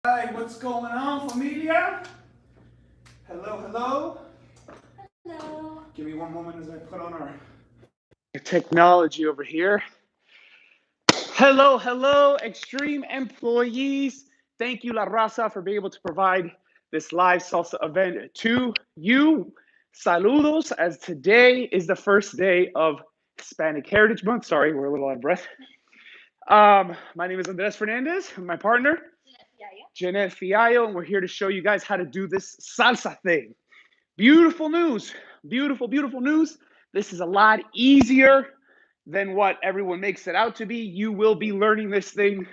Hi, what's going on, familia? Hello, hello. Hello. Give me one moment as I put on our technology over here. Hello, hello, Extreme employees. Thank you, La Raza, for being able to provide this live salsa event to you. Saludos, as today is the first day of Hispanic Heritage Month. Sorry, we're a little out of breath. My name is Andres Fernandez, my partner, Jeanette Fiallo, and we're here to show you guys how to do this salsa thing. Beautiful news, beautiful, beautiful news. This is a lot easier than what everyone makes it out to be. You will be learning this thing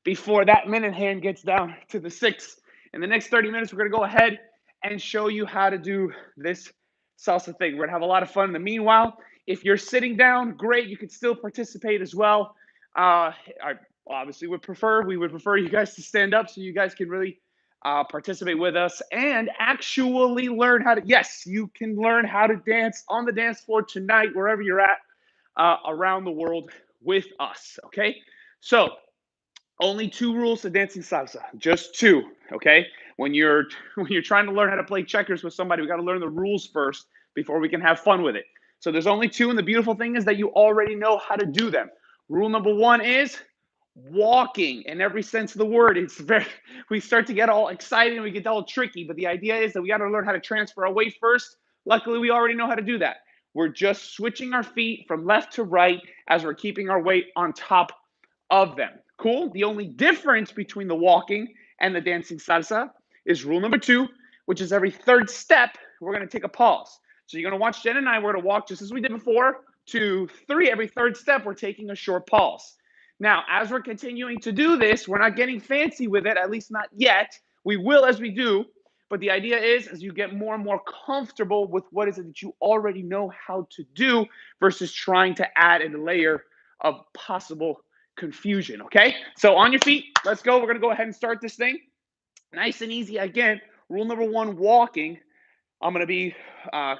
before that minute hand gets down to the 6. In the next 30 minutes, we're going to go ahead and show you how to do this salsa thing. We're going to have a lot of fun in the meanwhile. If you're sitting down, great. You can still participate as well. I obviously we would prefer you guys to stand up so you guys can really participate with us and actually learn how to, yes, you can learn how to dance on the dance floor tonight, wherever you're at around the world with us, okay? So, only 2 rules to dancing salsa, just 2, okay? When you're trying to learn how to play checkers with somebody, we got to learn the rules first before we can have fun with it. So there's only 2, and the beautiful thing is that you already know how to do them. Rule number 1 is walking in every sense of the word. We start to get all excited and we get all tricky, but the idea is that we got to learn how to transfer our weight first. Luckily, we already know how to do that. We're just switching our feet from left to right as we're keeping our weight on top of them. Cool? The only difference between the walking and the dancing salsa is rule number 2, which is every third step, we're going to take a pause. So you're going to watch Jen and I, we're going to walk just as we did before, 2, 3, every third step, we're taking a short pause. Now, as we're continuing to do this, we're not getting fancy with it, at least not yet. We will as we do. But the idea is, as you get more and more comfortable with what is it that you already know how to do versus trying to add a layer of possible confusion, okay? So on your feet, let's go. We're going to go ahead and start this thing. Nice and easy. Again, rule number 1, walking. I'm going to be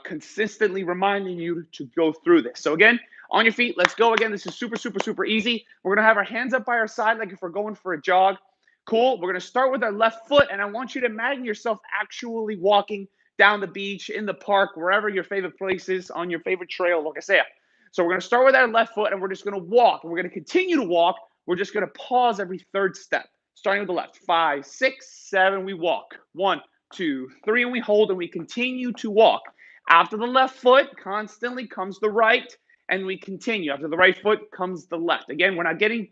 consistently reminding you to go through this. So again, on your feet, let's go again. This is super, super, super easy. We're going to have our hands up by our side like if we're going for a jog. Cool. We're going to start with our left foot, and I want you to imagine yourself actually walking down the beach, in the park, wherever your favorite place is, on your favorite trail, lo que sea. So we're going to start with our left foot, and we're just going to walk. And we're going to continue to walk. We're just going to pause every third step, starting with the left. 5, 6, 7, we walk. 1, 2, 3, and we hold, and we continue to walk. After the left foot constantly comes the right, and we continue. After the right foot comes the left. Again, we're not getting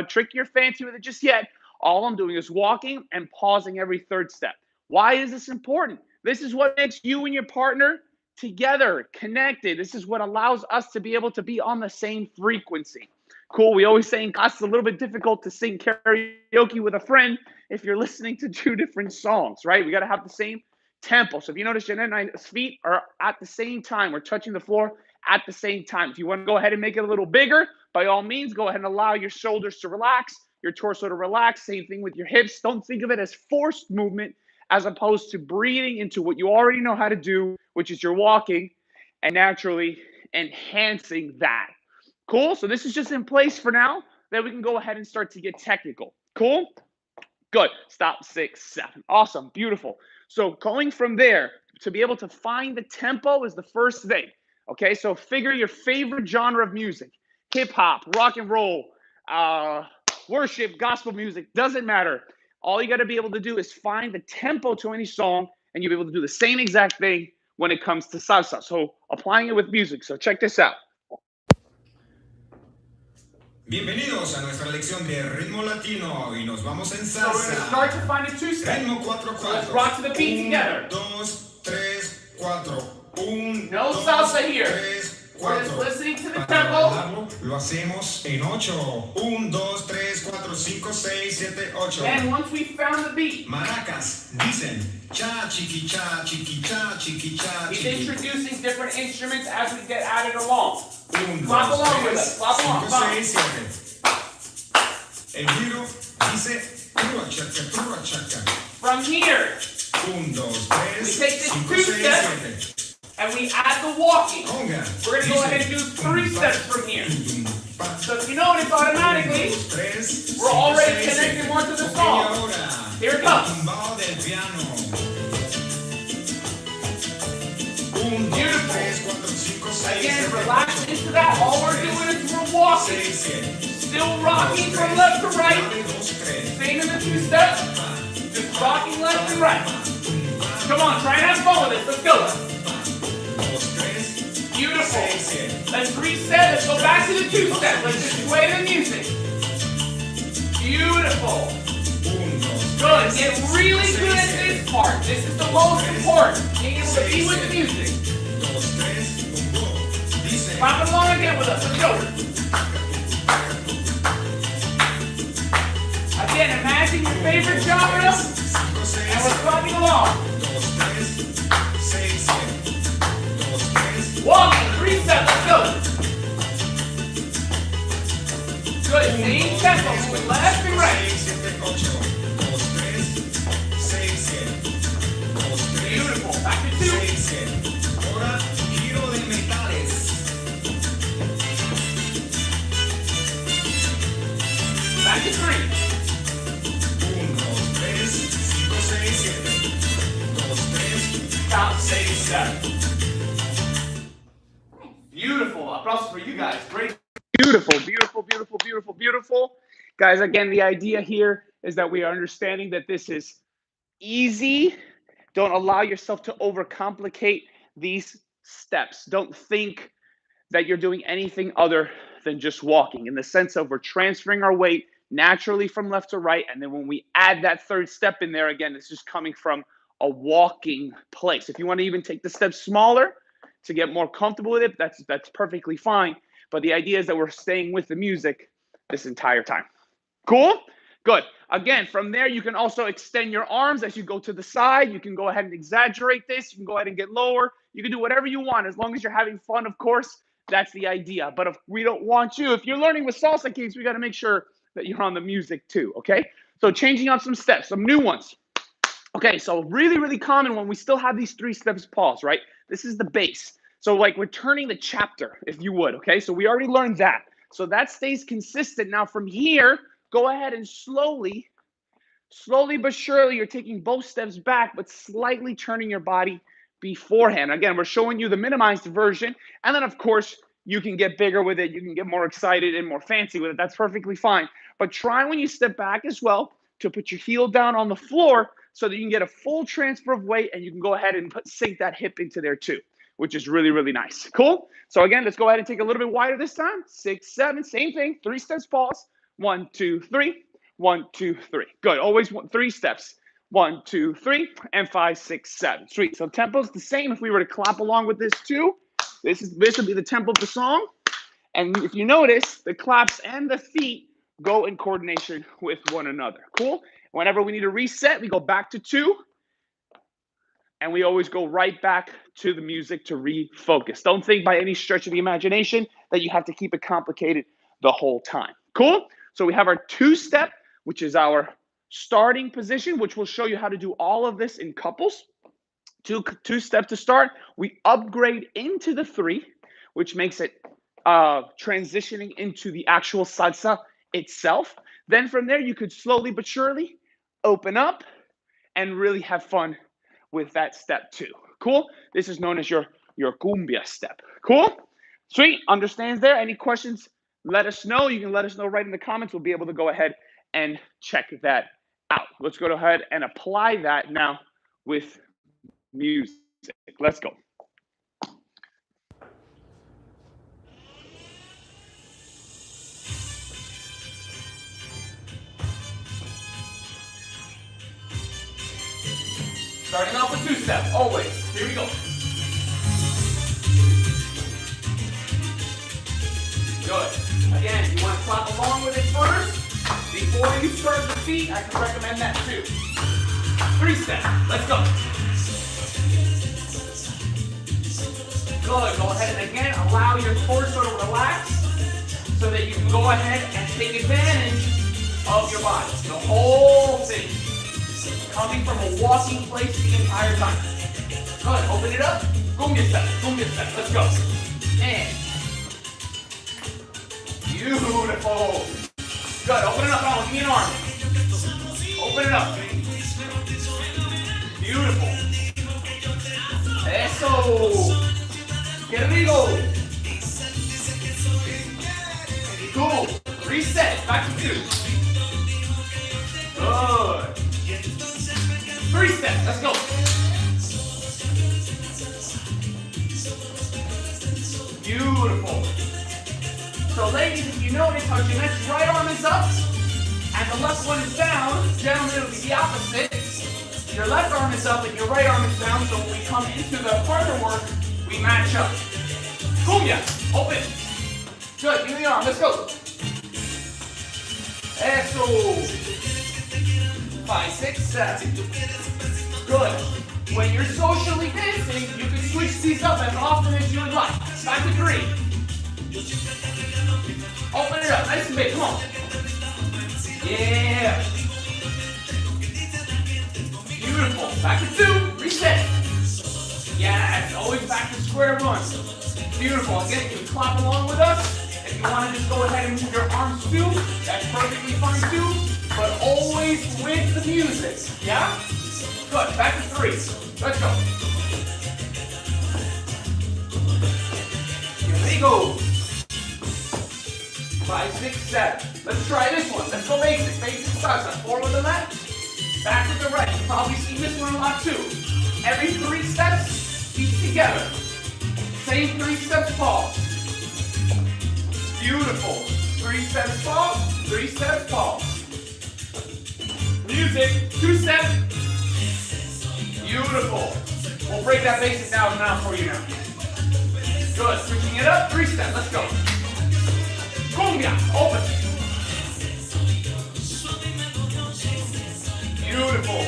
tricky or fancy with it just yet. All I'm doing is walking and pausing every third step. Why is this important? This is what makes you and your partner together, connected. This is what allows us to be able to be on the same frequency. Cool. We always say in class it's a little bit difficult to sing karaoke with a friend if you're listening to 2 different songs, right? We got to have the same tempo. So if you notice, Jeanette and I's feet are at the same time. We're touching the floor at the same time. If you want to go ahead and make it a little bigger, by all means, go ahead and allow your shoulders to relax, your torso to relax. Same thing with your hips. Don't think of it as forced movement as opposed to breathing into what you already know how to do, which is your walking, and naturally enhancing that. Cool? So this is just in place for now. Then we can go ahead and start to get technical. Cool? Good. Stop. 6, 7. Awesome. Beautiful. So going from there, to be able to find the tempo is the first thing. Okay? So figure your favorite genre of music. Hip hop, rock and roll, worship, gospel music. Doesn't matter. All you got to be able to do is find the tempo to any song, and you'll be able to do the same exact thing when it comes to salsa. So applying it with music. So check this out. Bienvenidos a nuestra lección de ritmo latino y nos vamos en So we're salsa. going to start to find a 2-step. Ritmo 4-4. So let's rock to the beat together. 2, 3, 4. 1, No 2, salsa here. 3, We're just 4. listening to the Para tempo. bailarlo, lo hacemos en 8. 1, 2, 3, 4, 5, 6, 7, 8. And once we found the beat, Maracas dicen cha, chiqui, cha, chiqui, cha, chiqui, cha, he's chiqui. introducing different instruments as we get added along. 1, 2, Clap along with 3, us. Clap along. 5, 6, 7. El giro dice trua chaca. From here, 1, 2, 3, we take this 5, 2 6, steps 7. and we add the walking. Conga. We're going to go ahead and do 3 steps from here. So if you notice automatically, we're already connected more to the song. Here it comes. Tumbado del piano. 1, 2, 3, 4, 5, 6, Again, 7, relax into that. All we're doing is we're walking. 6, 7. Still rocking from left to right. 2, 3. Same in the two steps. Just rocking left and right. Come on, try and have fun with it. Let's go. Beautiful. Let's reset. Let's go back to the two step. Let's just play the music. Beautiful. Good. Get really good at this part. This is the most important. Being able to be with the music. Clap along again with us. Let's go. Again, imagine your favorite genre, and we're clapping along. Walking, 3 steps, let's go. Good, same tempo, moving left and right. Beautiful, back to 2. Back to 3. 1, 2, 3, 5, 6, 7. Count, 6, 7. Beautiful. Applause for you guys. Great. Beautiful, beautiful, beautiful, beautiful, beautiful. Guys, again, the idea here is that we are understanding that this is easy. Don't allow yourself to overcomplicate these steps. Don't think that you're doing anything other than just walking, in the sense of we're transferring our weight naturally from left to right. And then when we add that third step in there, again, it's just coming from a walking place. If you want to even take the steps smaller to get more comfortable with it, that's perfectly fine. But the idea is that we're staying with the music this entire time. Cool? Good. Again, from there, you can also extend your arms as you go to the side. You can go ahead and exaggerate this. You can go ahead and get lower. You can do whatever you want, as long as you're having fun, of course. That's the idea. But if we don't want you, if you're learning with Salsa Kings, we got to make sure that you're on the music too, okay? So changing up some steps, some new ones. Okay, so really, really common when we still have these 3 steps pause, right? This is the base. So like we're turning the chapter, if you would, okay? So we already learned that. So that stays consistent. Now from here, go ahead and slowly but surely, you're taking both steps back, but slightly turning your body beforehand. Again, we're showing you the minimized version. And then, of course, you can get bigger with it. You can get more excited and more fancy with it. That's perfectly fine. But try when you step back as well to put your heel down on the floor so that you can get a full transfer of weight, and you can go ahead and sink that hip into there too, which is really, really nice. Cool? So again, let's go ahead and take a little bit wider this time. 6, 7, same thing. 3 steps pause. 1, 2, 3. 1, 2, 3. Good. Always 3 steps. 1, 2, 3, and 5, 6, 7. Sweet. So tempo's the same. If we were to clap along with this too, this would be the tempo of the song. And if you notice, the claps and the feet go in coordination with one another. Cool? Whenever we need to reset, we go back to 2. And we always go right back to the music to refocus. Don't think by any stretch of the imagination that you have to keep it complicated the whole time. Cool? So we have our 2-step, which is our starting position, which will show you how to do all of this in couples. Two step to start. We upgrade into the 3, which makes it transitioning into the actual salsa itself. Then from there, you could slowly but surely open up and really have fun with that step 2. Cool? This is known as your cumbia step. Cool? Sweet. Understands there? Any questions? Let us know. You can let us know right in the comments. We'll be able to go ahead and check that out. Let's go ahead and apply that now with music. Let's go. Starting off with 2 steps, always. Here we go. Good. Again, you want to clap along with it first. Before you start the feet, I can recommend that too. 3 steps. Let's go. Good. Go ahead and again, allow your torso to relax so that you can go ahead and take advantage of your body. The whole thing. Coming from a walking place the entire time. Good. Open it up. Cumbia step. Cumbia step. Let's go. And beautiful. Good. Open it up. Give me an arm. Open it up. Beautiful. Eso. Qué rico. Cool. Reset. Back to 2. Good. 3 steps. Let's go. Beautiful. So ladies, if you notice how Jeanette's right arm is up and the left one is down, gentlemen, it'll be the opposite. Your left arm is up and your right arm is down, so when we come into the partner work, we match up. Cumbia, open. Good, give me the arm, let's go. Eso. 5, 6, 7. Good. When you're socially dancing, you can switch these up as often as you would like. Back to 3. Open it up, nice and big, come on. Yeah. Beautiful. Back to 2. Reset. Yes, always back to square one. Beautiful. Again, you can clap along with us. If you want to just go ahead and move your arms too, that's perfectly fine too. But always with the music. Yeah? Good. Back to 3. Let's go. Here we go. 5, 6, 7. Let's try this one. Let's go basic. Basic salsa. 4 with the left, back with the right. You've probably seen this one a lot too. Every 3 steps, feet together. Same 3 steps, pause. Beautiful. 3 steps, pause. 3 steps, pause. Music. 2 steps. Beautiful. We'll break that basic down now for you now. Good. Switching it up. 3 steps. Let's go. Cumbia. Open. Beautiful.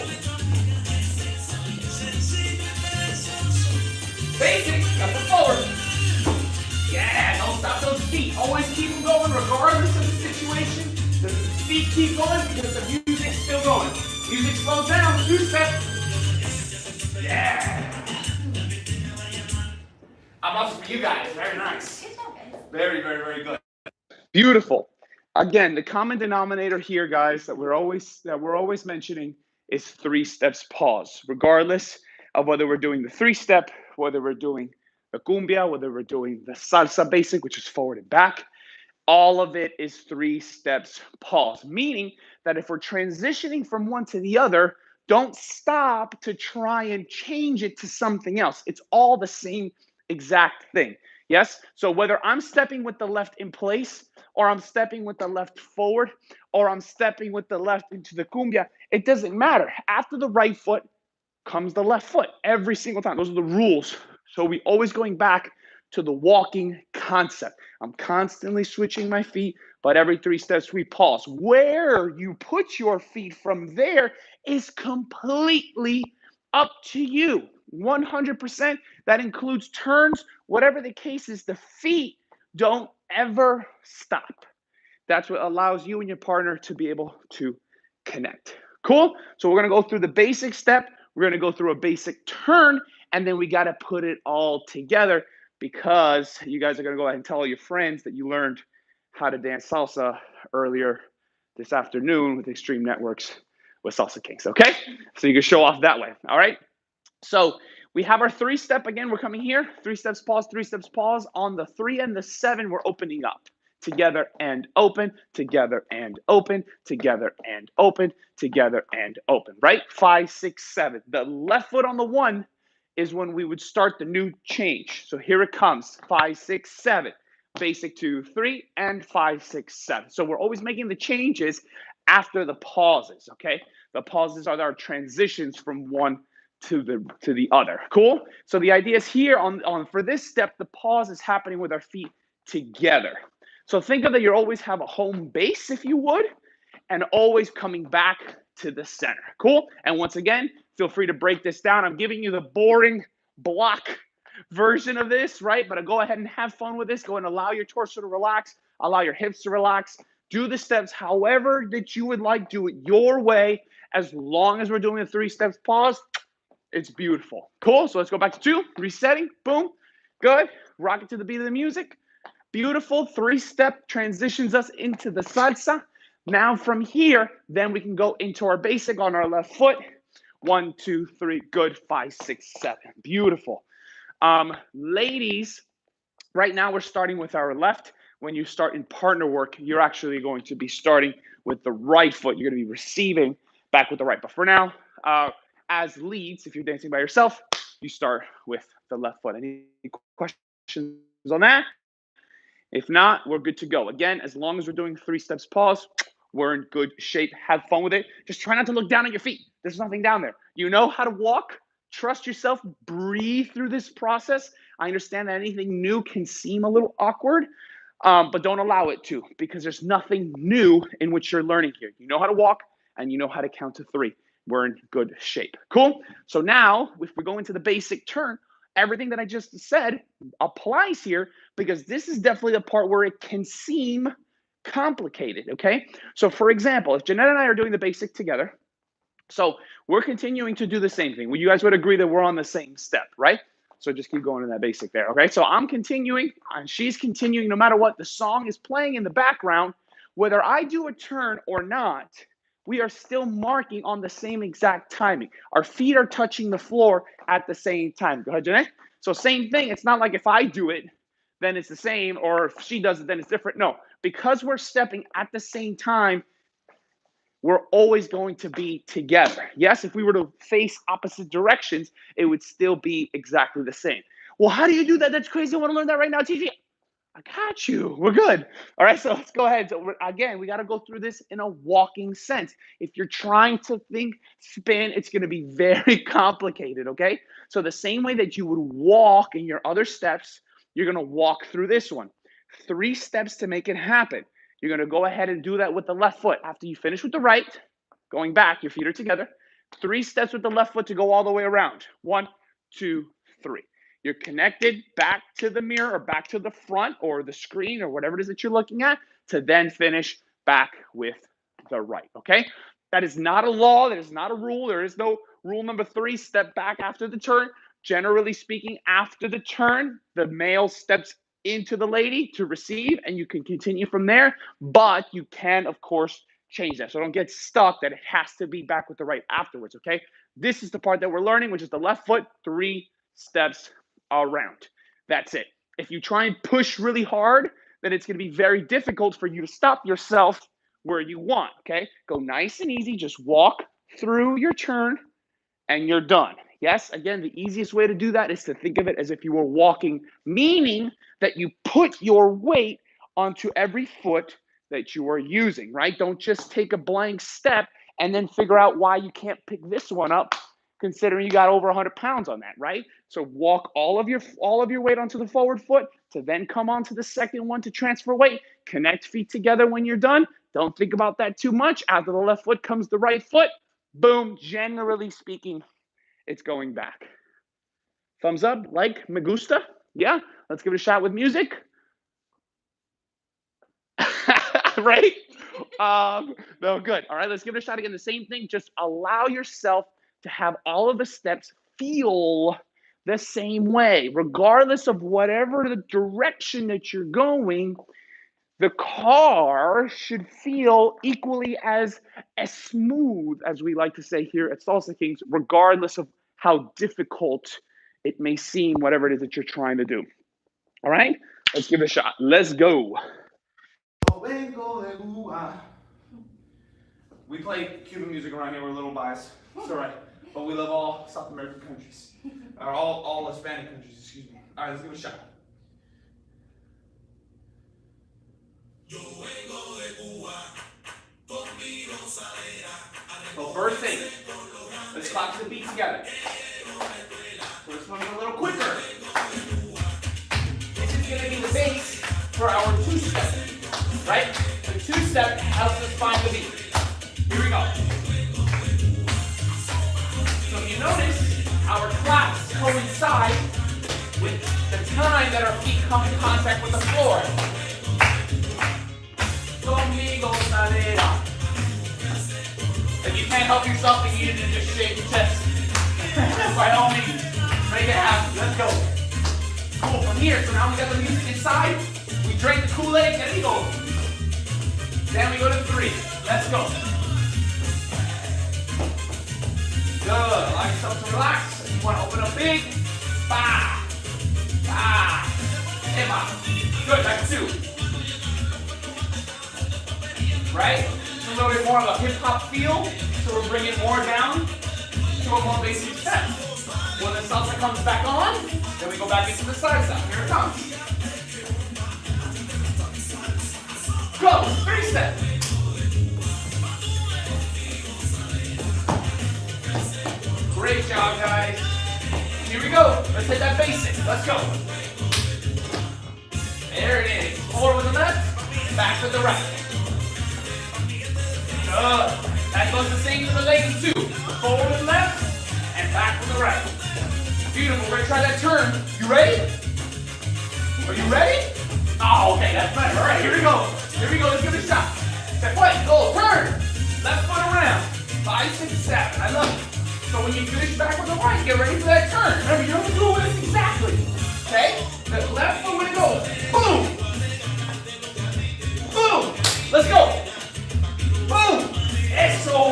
Basic. Step forward. Yeah. Don't stop those feet. Always keep them going regardless of the situation. The feet keep going because the music's still going. Music slows down. 2 steps. Yeah. Applause for you guys. Very nice. Very, very, very good. Beautiful. Again, the common denominator here, guys, that we're always mentioning is 3 steps pause, regardless of whether we're doing the 3-step, whether we're doing the cumbia, whether we're doing the salsa basic, which is forward and back. All of it is 3 steps pause, meaning that if we're transitioning from one to the other, don't stop to try and change it to something else. It's all the same exact thing. Yes? So whether I'm stepping with the left in place, or I'm stepping with the left forward, or I'm stepping with the left into the cumbia, it doesn't matter. After the right foot comes the left foot every single time. Those are the rules. So we always going back to the walking concept. I'm constantly switching my feet, but every 3 steps we pause. Where you put your feet from there is completely up to you. 100%. That includes turns. Whatever the case is, the feet don't ever stop. That's what allows you and your partner to be able to connect. Cool? So we're going to go through the basic step. We're going to go through a basic turn, and then we got to put it all together because you guys are going to go ahead and tell all your friends that you learned how to dance salsa earlier this afternoon with Extreme Networks with Salsa Kings, okay? So you can show off that way, all right? So we have our 3-step again. We're coming here. 3 steps, pause, 3 steps, pause. On the 3 and the 7, we're opening up. Together and open, together and open, together and open, together and open, right? 5, 6, 7. The left foot on the 1 is when we would start the new change. So here it comes. 5, 6, 7. Basic 2, 3, and 5, 6, 7. So we're always making the changes after the pauses, okay? The pauses are our transitions from one to the other. Cool? So the idea is here on for this step, the pause is happening with our feet together. So think of that you always have a home base, if you would, and always coming back to the center. Cool? And once again, feel free to break this down. I'm giving you the boring block version of this, right? But go ahead and have fun with this. Go and allow your torso to relax. Allow your hips to relax. Do the steps however that you would like. Do it your way. As long as we're doing the 3 steps pause, it's beautiful. Cool? So let's go back to 2. Resetting. Boom. Good. Rock it to the beat of the music. Beautiful. 3-step transitions us into the salsa. Now from here, then we can go into our basic on our left foot. 1, 2, 3. Good. 5, 6, 7. Beautiful. Ladies, right now we're starting with our left. When you start in partner work, you're actually going to be starting with the right foot. You're going to be receiving back with the right. But for now, as leads, if you're dancing by yourself, you start with the left foot. Any questions on that? If not, we're good to go. Again, as long as we're doing 3 steps pause, we're in good shape. Have fun with it. Just try not to look down at your feet. There's nothing down there. You know how to walk. Trust yourself. Breathe through this process. I understand that anything new can seem a little awkward, but don't allow it to, because there's nothing new in which you're learning here. You know how to walk and you know how to count to 3. We're in good shape. Cool? So now, if we go into the basic turn, everything that I just said applies here, because this is definitely the part where it can seem complicated, okay? So for example, if Jeanette and I are doing the basic together, so we're continuing to do the same thing. Well, you guys would agree that we're on the same step, right? So just keep going in that basic there, okay? So I'm continuing, and she's continuing no matter what. The song is playing in the background. Whether I do a turn or not, we are still marking on the same exact timing. Our feet are touching the floor at the same time. Go ahead, Jeanette. So same thing. It's not like if I do it, then it's the same, or if she does it, then it's different. No, because we're stepping at the same time, we're always going to be together. Yes, if we were to face opposite directions, it would still be exactly the same. Well, how do you do that? That's crazy. I want to learn that right now, TG. I got you. We're good. All right, so let's go ahead. So again, we got to go through this in a walking sense. If you're trying to think spin, it's going to be very complicated, okay? So the same way that you would walk in your other steps, you're going to walk through this one. 3 steps to make it happen. You're going to go ahead and do that with the left foot. After you finish with the right, going back, your feet are together. 3 steps with the left foot to go all the way around. 1, 2, 3. You're connected back to the mirror or back to the front or the screen or whatever it is that you're looking at to then finish back with the right, okay? That is not a law. That is not a rule. There is no rule number 3, step back after the turn. Generally speaking, after the turn, the male steps into the lady to receive, and you can continue from there, but you can, of course, change that. So don't get stuck that it has to be back with the right afterwards, okay? This is the part that we're learning, which is the left foot, 3 steps around. That's it. If you try and push really hard, then it's going to be very difficult for you to stop yourself where you want, okay? Go nice and easy. Just walk through your turn and you're done. Yes, again, the easiest way to do that is to think of it as if you were walking, meaning that you put your weight onto every foot that you are using, right? Don't just take a blank step and then figure out why you can't pick this one up, considering you got over 100 pounds on that, right? So walk all of your weight onto the forward foot to then come onto the second one to transfer weight. Connect feet together when you're done. Don't think about that too much. After the left foot comes the right foot. Boom. Generally speaking, it's going back. Thumbs up, like, me gusta. Yeah, let's give it a shot with music. Right? No, good. All right, let's give it a shot again. The same thing. Just allow yourself to have all of the steps feel the same way, regardless of whatever the direction that you're going. The car should feel equally as smooth, as we like to say here at Salsa Kings, regardless of how difficult it may seem, whatever it is that you're trying to do. All right, let's give it a shot. Let's go. We play Cuban music around here. We're a little biased. It's all right. But we love all South American countries. Or all Hispanic countries, excuse me. All right, let's give it a shot. So first thing, let's clap the beat together. So this one's a little quicker. This is going to be the base for our 2-step, right? The 2-step helps us find the beat. Here we go. So if you notice, our claps coincide with the time that our feet come in contact with the floor. Conmigo cadera. If you can't help yourself, then you need to just shake your chest. By all means, make it happen. Let's go. Cool. From here, so now we got the music inside. We drink the Kool-Aid. There we go. Then we go to 3. Let's go. Good. Allow yourself to relax. You want to open up big. Ba. Ba. Eba. Good. Back to 2. Right? It's a little bit more of a hip hop feel. So we're bringing more down to a more basic step. When the salsa comes back on, then we go back into the salsa. Here it comes. Go. 3 step. Great job, guys. Here we go. Let's hit that basic. Let's go. There it is. Forward with the left, back with the right. Good. That goes the same for the ladies too. Forward with the left, and back with the right. Beautiful. We're going to try that turn. You ready? Are you ready? Oh, okay. That's better. All right, here we go. Here we go. Let's give it a shot. Step right. Go. Turn. Left foot around. 5, 6, 7. I love it. So when you finish back with the right, get ready for that turn. Remember, you don't have to do this exactly. Okay? The left foot when it goes. Boom. Boom. Let's go. Boom. Eso.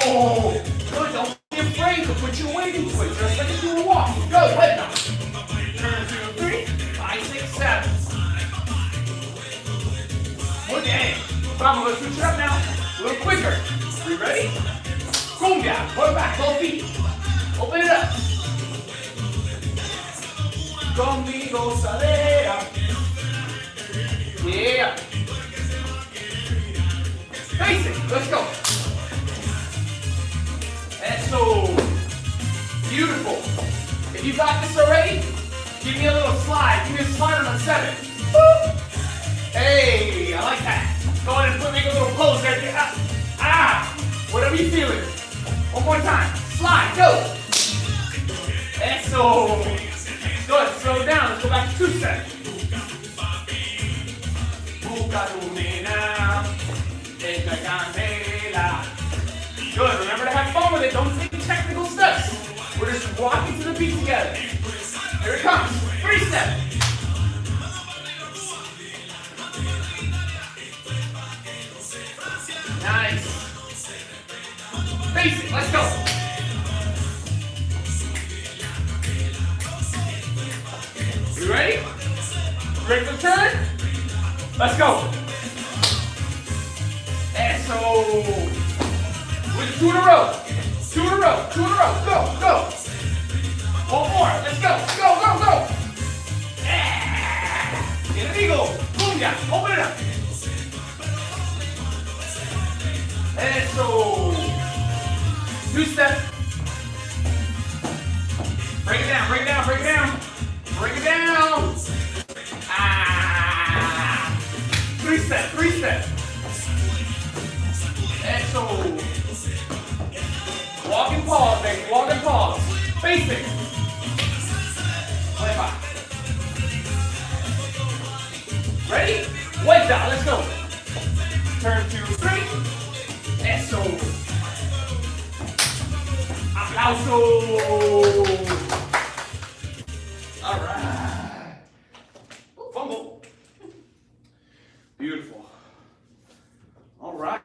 Good. Don't be afraid to put your weight into it. Just like if you were walking. Go. Wait now. Turn 2, 3, 5, 6, 7. Good game. Vamos, let's switch it up now. A little quicker. You ready? Cumbia. Put it back. Both feet. Open it up. Conmigo salera. Yeah. Basic. Let's go. Eso. Beautiful. If you got this already, give me a little slide. Give me a slide on a 7. Woo. Hey, I like that. Go ahead and make a little pose there. Whatever you feeling. One more time. Slide. Go. Eso. Good. Slow down. Let's go back to 2 steps. Good. Remember to have fun with it. Don't take technical steps. We're just walking to the beat together. Here it comes. 3 steps. Nice. Basic. Let's go. You ready? Ready for the turn? Let's go. Eso. With 2 in a row. 2 in a row. 2 in a row. Go, go. One more. Let's go. Go, go, go. Get an eagle. Boom, yeah. Open it up. Eso. 2 steps. Break it down, break it down, break it down. Break it down. 3 steps, 3 steps. Eso. Walk and pause, baby. Walk and pause. Basic. Ready? Wait down. Let's go. Turn 2, 3. Eso. Aplauso. All right. Fumble. Beautiful. All right.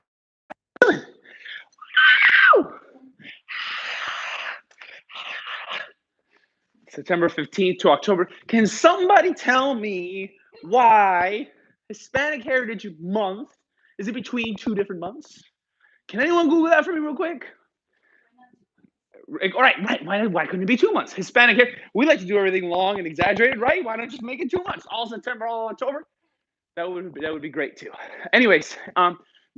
September 15th to October. Can somebody tell me why Hispanic Heritage Month is it between 2 different months? Can anyone Google that for me real quick? All right. Why couldn't it be 2 months? Hispanic Heritage. We like to do everything long and exaggerated, right? Why not just make it 2 months? All September, all October. That would be great too. Anyways,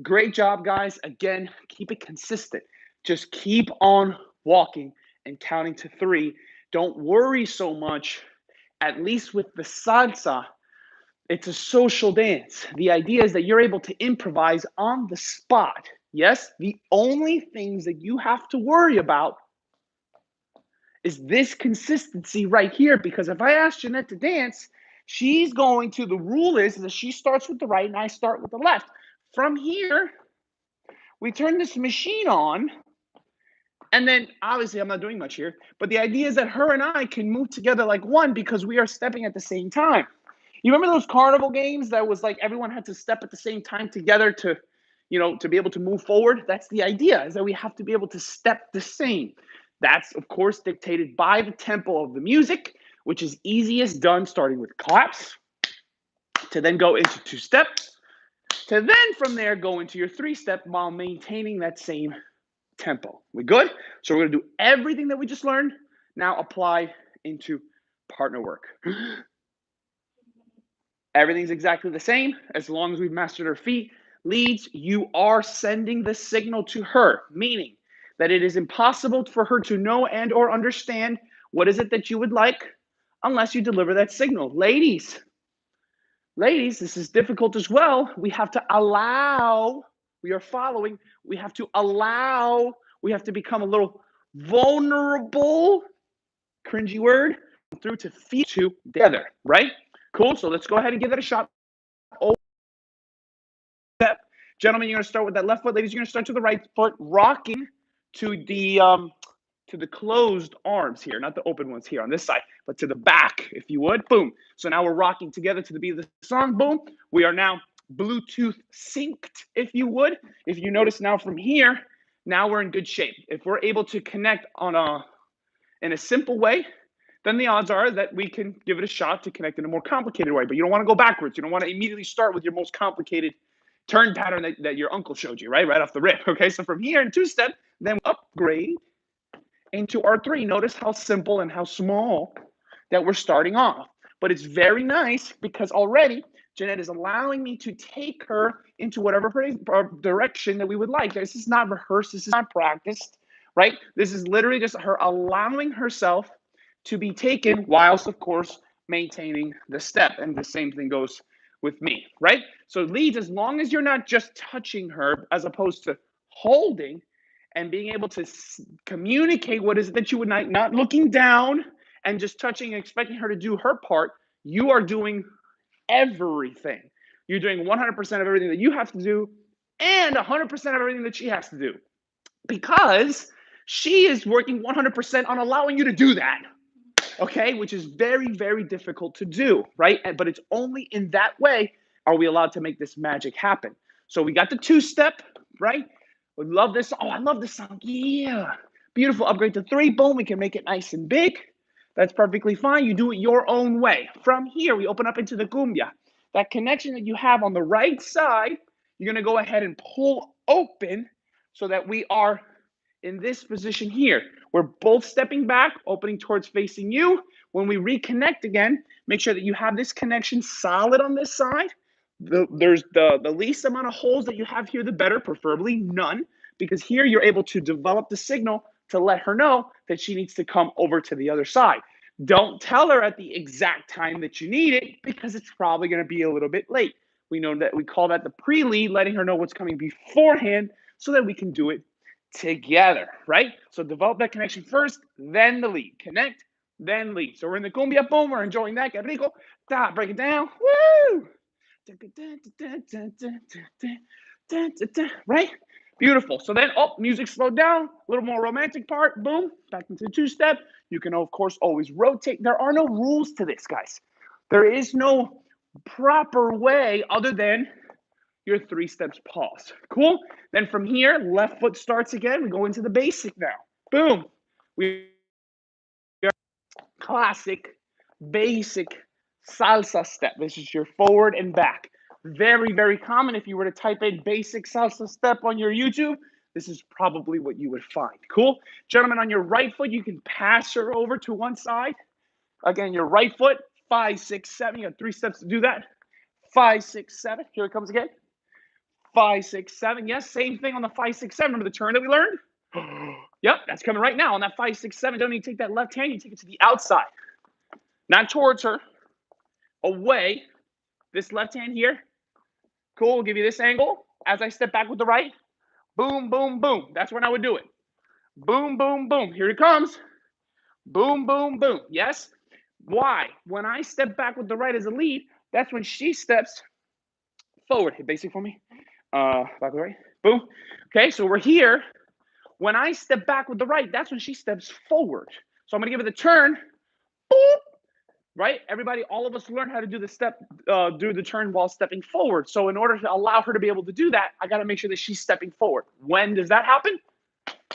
great job, guys. Again, keep it consistent. Just keep on walking and counting to 3. Don't worry so much. At least with the salsa, it's a social dance. The idea is that you're able to improvise on the spot. Yes, the only things that you have to worry about is this consistency right here. Because if I ask Jeanette to dance, she's going to, the rule is that she starts with the right and I start with the left. From here, we turn this machine on. And then, obviously, I'm not doing much here, but the idea is that her and I can move together like one because we are stepping at the same time. You remember those carnival games that was like everyone had to step at the same time together to, to be able to move forward? That's the idea, is that we have to be able to step the same. That's, of course, dictated by the tempo of the music, which is easiest done starting with claps, to then go into 2-step, to then from there go into your 3-step while maintaining that same tempo. We good? So we're gonna do everything that we just learned, now apply into partner work. Everything's exactly the same as long as we've mastered our feet. Leads, you are sending the signal to her, meaning that it is impossible for her to know and or understand what is it that you would like unless you deliver that signal. Ladies, this is difficult as well. We have to allow, we are following, we have to allow, we have to become a little vulnerable, cringy word, through to feel together, right? Cool, so let's go ahead and give that a shot. Step. Gentlemen, you're gonna start with that left foot. Ladies, you're gonna start to the right foot, rocking to the closed arms here, not the open ones here on this side, but to the back, if you would. Boom. So now we're rocking together to the beat of the song. Boom. We are now Bluetooth synced, if you would. If you notice now from here, now we're in good shape. If we're able to connect in a simple way, then the odds are that we can give it a shot to connect in a more complicated way. But you don't want to go backwards. You don't want to immediately start with your most complicated turn pattern that your uncle showed you, right off the rip. Okay, so from here in 2-step, then we upgrade into our 3. Notice how simple and how small that we're starting off. But it's very nice because already Jeanette is allowing me to take her into whatever direction that we would like. This is not rehearsed. This is not practiced, right? This is literally just her allowing herself to be taken whilst, of course, maintaining the step. And the same thing goes with me, right? So leads, as long as you're not just touching her as opposed to holding and being able to communicate what is it that you would not looking down and just touching and expecting her to do her part, you are doing everything. You're doing 100% of everything that you have to do and 100% of everything that she has to do, because she is working 100% on allowing you to do that. Okay, which is very, very difficult to do, right? But it's only in that way are we allowed to make this magic happen. So we got the 2-step, right? We love this. Oh, I love this song. Yeah. Beautiful. Upgrade to 3. Boom. We can make it nice and big. That's perfectly fine. You do it your own way. From here, we open up into the cumbia. That connection that you have on the right side, you're going to go ahead and pull open so that we are in this position here. We're both stepping back, opening towards facing you. When we reconnect again, make sure that you have this connection solid on this side. There's the least amount of holes that you have here, the better, preferably none, because here you're able to develop the signal to let her know that she needs to come over to the other side. Don't tell her at the exact time that you need it, because it's probably going to be a little bit late. We know that we call that the pre-lead, letting her know what's coming beforehand so that we can do it together, right? So develop that connection first, then the lead. Connect, then lead. So we're in the cumbia, boom, we're enjoying that. Que rico. Break it down. Woo! Right? Beautiful. So then, music slowed down. A little more romantic part. Boom. Back into 2-step. You can, of course, always rotate. There are no rules to this, guys. There is no proper way other than your 3 steps pause. Cool? Then from here, left foot starts again. We go into the basic now. Boom. We are classic, basic salsa step. This is your forward and back. Very, very common. If you were to type in basic salsa step on your YouTube, this is probably what you would find. Cool? Gentlemen, on your right foot, you can pass her over to one side. Again, your right foot, 5, 6, 7. You got 3 steps to do that. 5, 6, 7. Here it comes again. 5, 6, 7. Yes, same thing on the 5, 6, 7. Remember the turn that we learned? Yep, that's coming right now on that 5, 6, 7. Don't need to take that left hand. You take it to the outside, not towards her. Away. This left hand here. Cool. We'll give you this angle as I step back with the right. Boom, boom, boom. That's when I would do it. Boom, boom, boom. Here it comes. Boom, boom, boom. Yes. Why? When I step back with the right as a lead, that's when she steps forward. Hit basic for me. Back with the right. Boom. Okay, so we're here. When I step back with the right, that's when she steps forward. So I'm going to give it the turn. Boop. Right? Everybody, all of us learn how to do the turn while stepping forward. So in order to allow her to be able to do that, I got to make sure that she's stepping forward. When does that happen?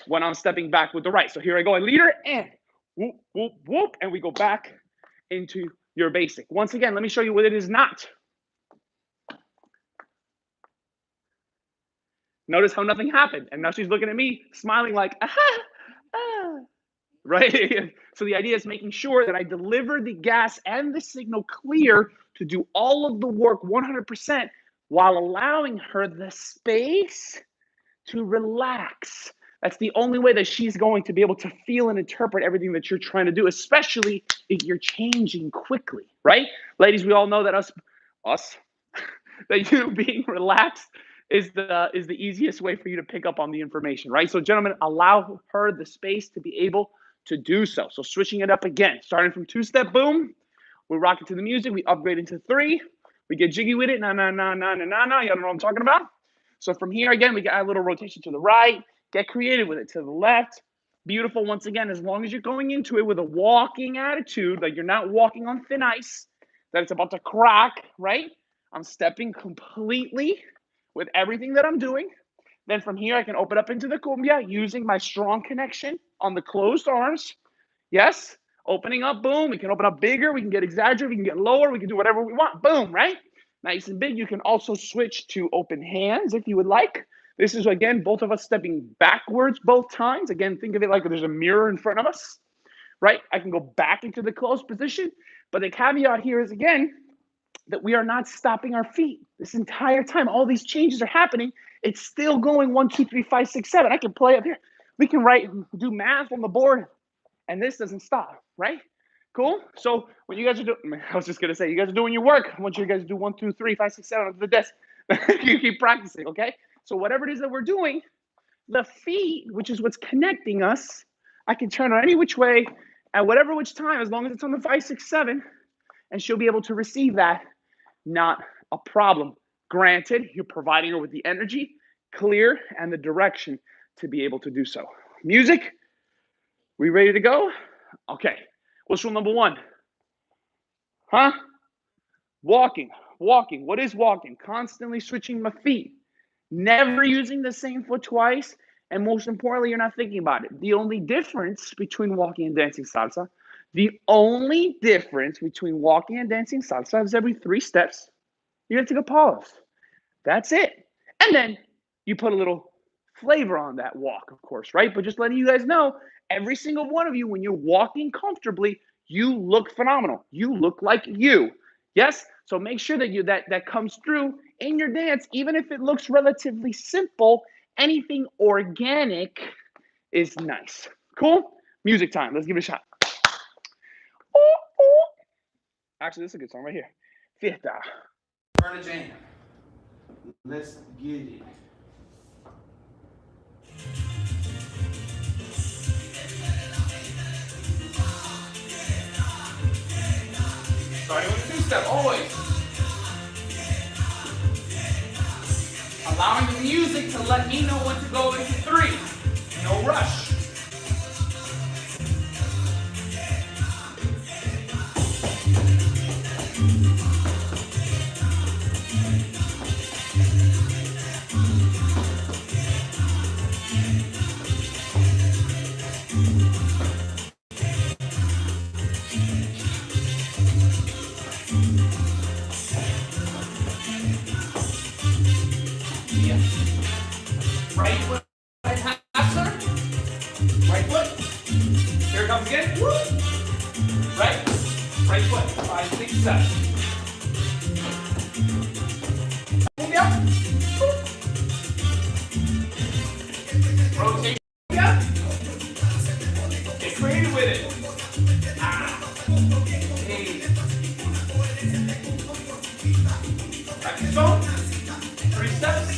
when I'm stepping back with the right. So here I go, I leader, and whoop, whoop, whoop, and we go back into your basic. Once again, let me show you what it is not. Notice how nothing happened. And now she's looking at me, smiling like, aha, ah. Right? So the idea is making sure that I deliver the gas and the signal clear to do all of the work 100% while allowing her the space to relax. That's the only way that she's going to be able to feel and interpret everything that you're trying to do, especially if you're changing quickly, right? Ladies, we all know that us, that you being relaxed is the easiest way for you to pick up on the information, right? So gentlemen, allow her the space to be able to do so. So switching it up again, starting from two-step boom, we rock it to the music, we upgrade into three, we get jiggy with it, na na na na na na na, you know what I'm talking about? So from here, again, we got a little rotation to the right, get creative with it, to the left, beautiful. Once again, as long as you're going into it with a walking attitude, like you're not walking on thin ice, that it's about to crack, right? I'm stepping completely with everything that I'm doing. Then from here, I can open up into the cumbia using my strong connection on the closed arms. Yes, opening up, boom. We can open up bigger. We can get exaggerated. We can get lower. We can do whatever we want. Boom, right? Nice and big. You can also switch to open hands if you would like. This is, again, both of us stepping backwards both times. Again, think of it like there's a mirror in front of us, right? I can go back into the closed position. But the caveat here is, again, that we are not stopping our feet this entire time. All these changes are happening. It's still going 1, 2, 3, 5, 6, 7. I can play up here. We can do math on the board, and this doesn't stop, right? Cool. So when you guys are doing, I was just gonna say, you guys are doing your work. I want you guys to do 1, 2, 3, 5, 6, 7 under the desk. You keep practicing, okay? So whatever it is that we're doing, the feet, which is what's connecting us, I can turn on any which way at whatever which time, as long as it's on the 5, 6, 7, and she'll be able to receive that. Not a problem. Granted, you're providing her with the energy, clear, and the direction to be able to do so. Music, we ready to go? Okay. What's rule number 1? Huh? Walking. Walking. What is walking? Constantly switching my feet. Never using the same foot twice. And most importantly, you're not thinking about it. The only difference between walking and dancing salsa, is every 3 steps, you have to take a pause. That's it. And then you put a little flavor on that walk, of course, right? But just letting you guys know, every single one of you, when you're walking comfortably, you look phenomenal. You look like you. Yes? So make sure that that comes through in your dance, even if it looks relatively simple. Anything organic is nice. Cool? Music time. Let's give it a shot. Actually, this is a good song right here. Fiesta. Burn a jam. Let's get it. Starting with a 2-step, always. Allowing the music to let me know when to go into 3. No rush. Right foot, passer. Right foot. Here it comes again. Woo. Right. Right foot. 5, 6, 7. Move up. Rotate. Up. Get creative with it. Hey. Practice phone. 3 steps.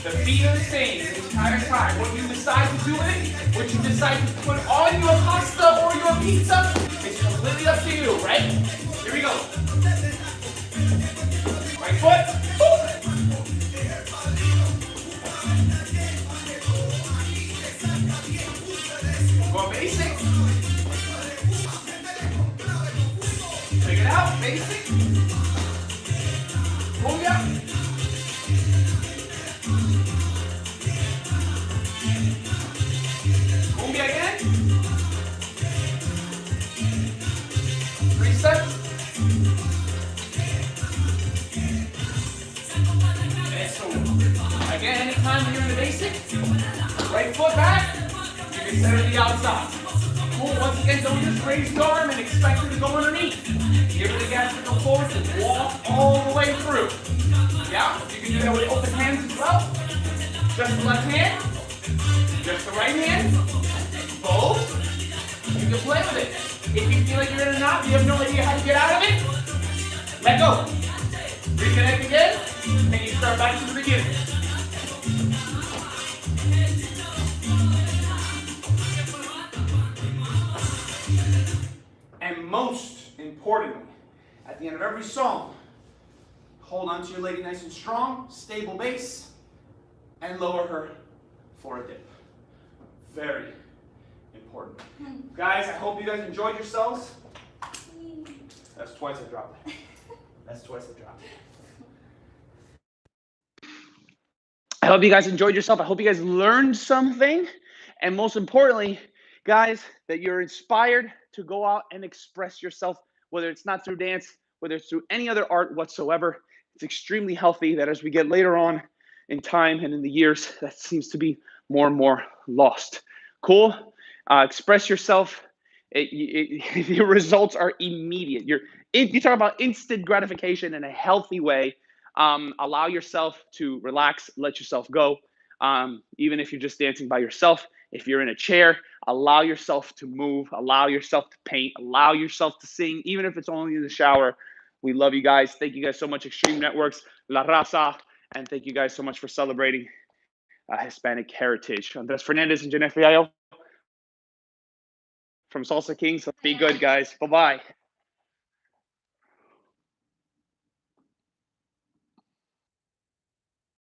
The feet are the same the entire time. What you decide to do with it, what you decide to put on your pasta or your pizza, it's completely up to you, right? Here we go. Right foot. Go basic. Check it out, basic. Move up. Again, anytime when you're in the basic, right foot back, you can set it to the outside. Cool, once again, don't just raise the arm and expect it to go underneath. Give it a gas to go forward and walk all the way through. Yeah, you can do that with open hands as well. Just the left hand, just the right hand, both. You can play with it. If you feel like you're in a knot, you have no idea how to get out of it, let go. Reconnect again, and you start back to the beginning. And most importantly, at the end of every song, hold on to your lady nice and strong, stable base, and lower her for a dip. Very important. Guys, I hope you guys enjoyed yourselves. That's twice I dropped it. That's twice I dropped it. I hope you guys enjoyed yourself. I hope you guys learned something. And most importantly, guys, that you're inspired to go out and express yourself, whether it's not through dance, whether it's through any other art whatsoever. It's extremely healthy that as we get later on in time and in the years, that seems to be more and more lost. Cool? Express yourself. Your results are immediate. You talk about instant gratification in a healthy way. Allow yourself to relax, let yourself go. Even if you're just dancing by yourself, if you're in a chair, allow yourself to move, allow yourself to paint, allow yourself to sing, even if it's only in the shower. We love you guys. Thank you guys so much, Extreme Networks, La Raza, and thank you guys so much for celebrating Hispanic heritage. Andres Fernandez and Jennifer Yayo from Salsa Kings. Be good, guys. Bye-bye.